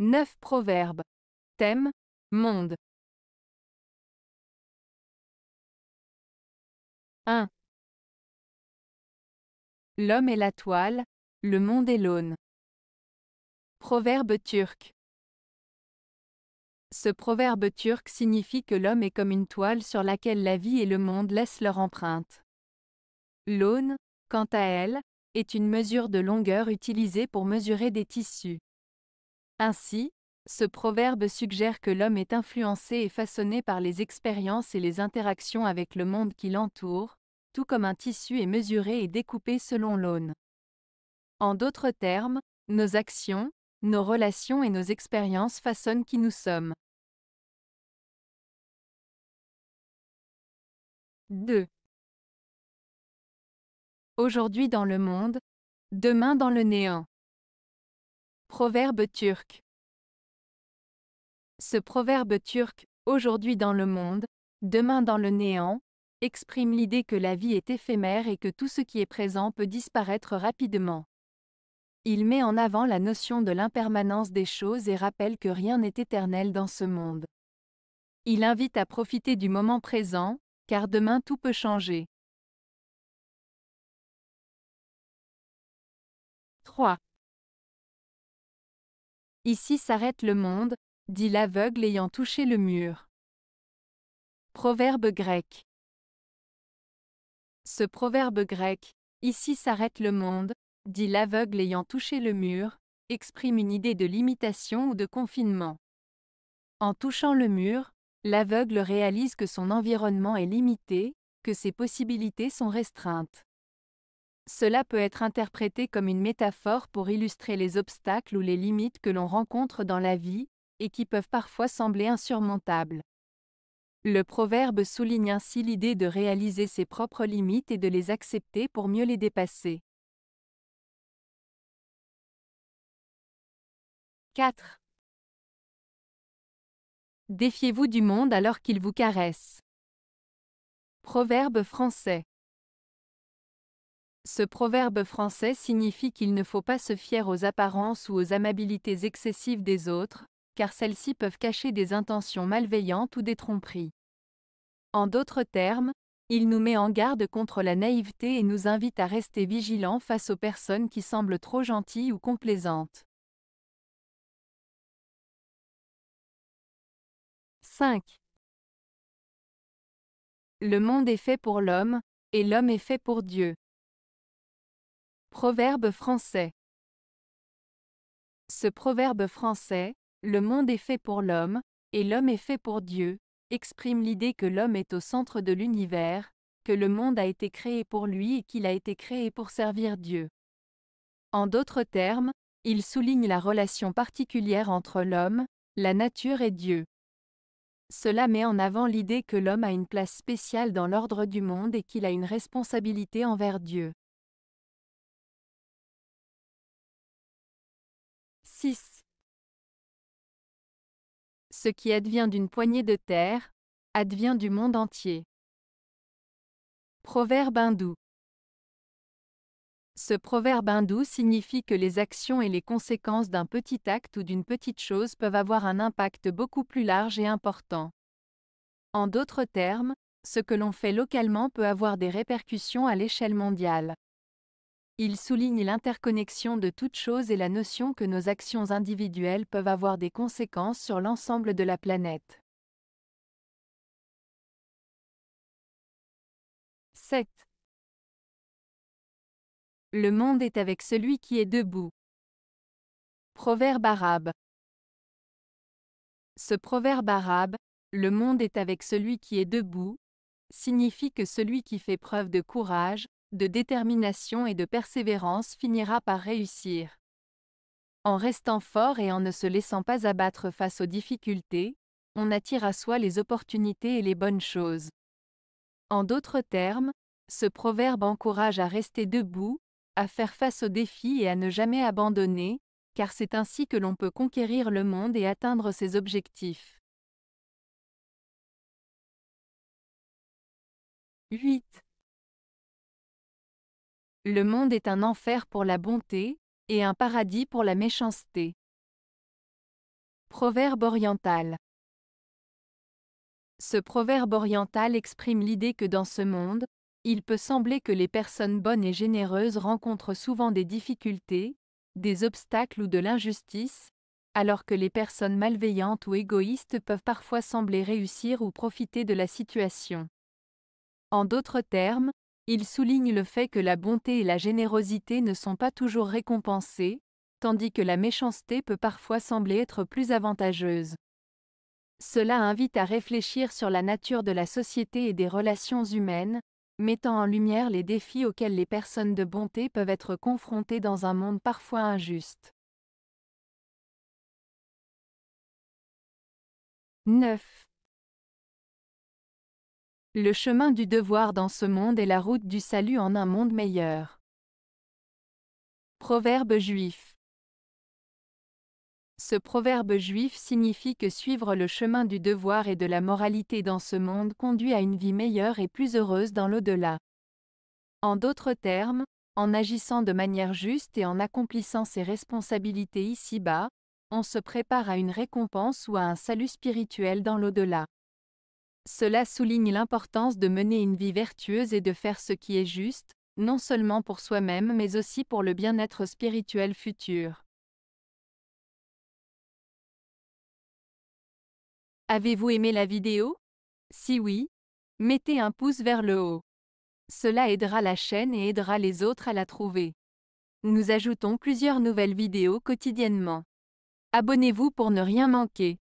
9 proverbes. Thème, monde. 1. L'homme est la toile, le monde est l'aune. Proverbe turc. Ce proverbe turc signifie que l'homme est comme une toile sur laquelle la vie et le monde laissent leur empreinte. L'aune, quant à elle, est une mesure de longueur utilisée pour mesurer des tissus. Ainsi, ce proverbe suggère que l'homme est influencé et façonné par les expériences et les interactions avec le monde qui l'entoure, tout comme un tissu est mesuré et découpé selon l'aune. En d'autres termes, nos actions, nos relations et nos expériences façonnent qui nous sommes. 2. Aujourd'hui dans le monde, demain dans le néant. Proverbe turc. Ce proverbe turc, aujourd'hui dans le monde, demain dans le néant, exprime l'idée que la vie est éphémère et que tout ce qui est présent peut disparaître rapidement. Il met en avant la notion de l'impermanence des choses et rappelle que rien n'est éternel dans ce monde. Il invite à profiter du moment présent, car demain tout peut changer. 3. Ici s'arrête le monde, dit l'aveugle ayant touché le mur. Proverbe grec. Ce proverbe grec, ici s'arrête le monde, dit l'aveugle ayant touché le mur, exprime une idée de limitation ou de confinement. En touchant le mur, l'aveugle réalise que son environnement est limité, que ses possibilités sont restreintes. Cela peut être interprété comme une métaphore pour illustrer les obstacles ou les limites que l'on rencontre dans la vie, et qui peuvent parfois sembler insurmontables. Le proverbe souligne ainsi l'idée de réaliser ses propres limites et de les accepter pour mieux les dépasser. 4. Défiez-vous du monde alors qu'il vous caresse. Proverbe français. Ce proverbe français signifie qu'il ne faut pas se fier aux apparences ou aux amabilités excessives des autres, car celles-ci peuvent cacher des intentions malveillantes ou des tromperies. En d'autres termes, il nous met en garde contre la naïveté et nous invite à rester vigilants face aux personnes qui semblent trop gentilles ou complaisantes. 5. Le monde est fait pour l'homme, et l'homme est fait pour Dieu. Proverbe français. Ce proverbe français, le monde est fait pour l'homme, et l'homme est fait pour Dieu, exprime l'idée que l'homme est au centre de l'univers, que le monde a été créé pour lui et qu'il a été créé pour servir Dieu. En d'autres termes, il souligne la relation particulière entre l'homme, la nature et Dieu. Cela met en avant l'idée que l'homme a une place spéciale dans l'ordre du monde et qu'il a une responsabilité envers Dieu. 6. Ce qui advient d'une poignée de terre, advient du monde entier. Proverbe hindou. Ce proverbe hindou signifie que les actions et les conséquences d'un petit acte ou d'une petite chose peuvent avoir un impact beaucoup plus large et important. En d'autres termes, ce que l'on fait localement peut avoir des répercussions à l'échelle mondiale. Il souligne l'interconnexion de toutes choses et la notion que nos actions individuelles peuvent avoir des conséquences sur l'ensemble de la planète. 7. Le monde est avec celui qui est debout. Proverbe arabe. Ce proverbe arabe, le monde est avec celui qui est debout, signifie que celui qui fait preuve de courage, de détermination et de persévérance finira par réussir. En restant fort et en ne se laissant pas abattre face aux difficultés, on attire à soi les opportunités et les bonnes choses. En d'autres termes, ce proverbe encourage à rester debout, à faire face aux défis et à ne jamais abandonner, car c'est ainsi que l'on peut conquérir le monde et atteindre ses objectifs. 8. Le monde est un enfer pour la bonté, et un paradis pour la méchanceté. Proverbe oriental. Ce proverbe oriental exprime l'idée que dans ce monde, il peut sembler que les personnes bonnes et généreuses rencontrent souvent des difficultés, des obstacles ou de l'injustice, alors que les personnes malveillantes ou égoïstes peuvent parfois sembler réussir ou profiter de la situation. En d'autres termes, il souligne le fait que la bonté et la générosité ne sont pas toujours récompensées, tandis que la méchanceté peut parfois sembler être plus avantageuse. Cela invite à réfléchir sur la nature de la société et des relations humaines, mettant en lumière les défis auxquels les personnes de bonté peuvent être confrontées dans un monde parfois injuste. 9. Le chemin du devoir dans ce monde est la route du salut en un monde meilleur. Proverbe juif. Ce proverbe juif signifie que suivre le chemin du devoir et de la moralité dans ce monde conduit à une vie meilleure et plus heureuse dans l'au-delà. En d'autres termes, en agissant de manière juste et en accomplissant ses responsabilités ici-bas, on se prépare à une récompense ou à un salut spirituel dans l'au-delà. Cela souligne l'importance de mener une vie vertueuse et de faire ce qui est juste, non seulement pour soi-même mais aussi pour le bien-être spirituel futur. Avez-vous aimé la vidéo? Si oui, mettez un pouce vers le haut. Cela aidera la chaîne et aidera les autres à la trouver. Nous ajoutons plusieurs nouvelles vidéos quotidiennement. Abonnez-vous pour ne rien manquer.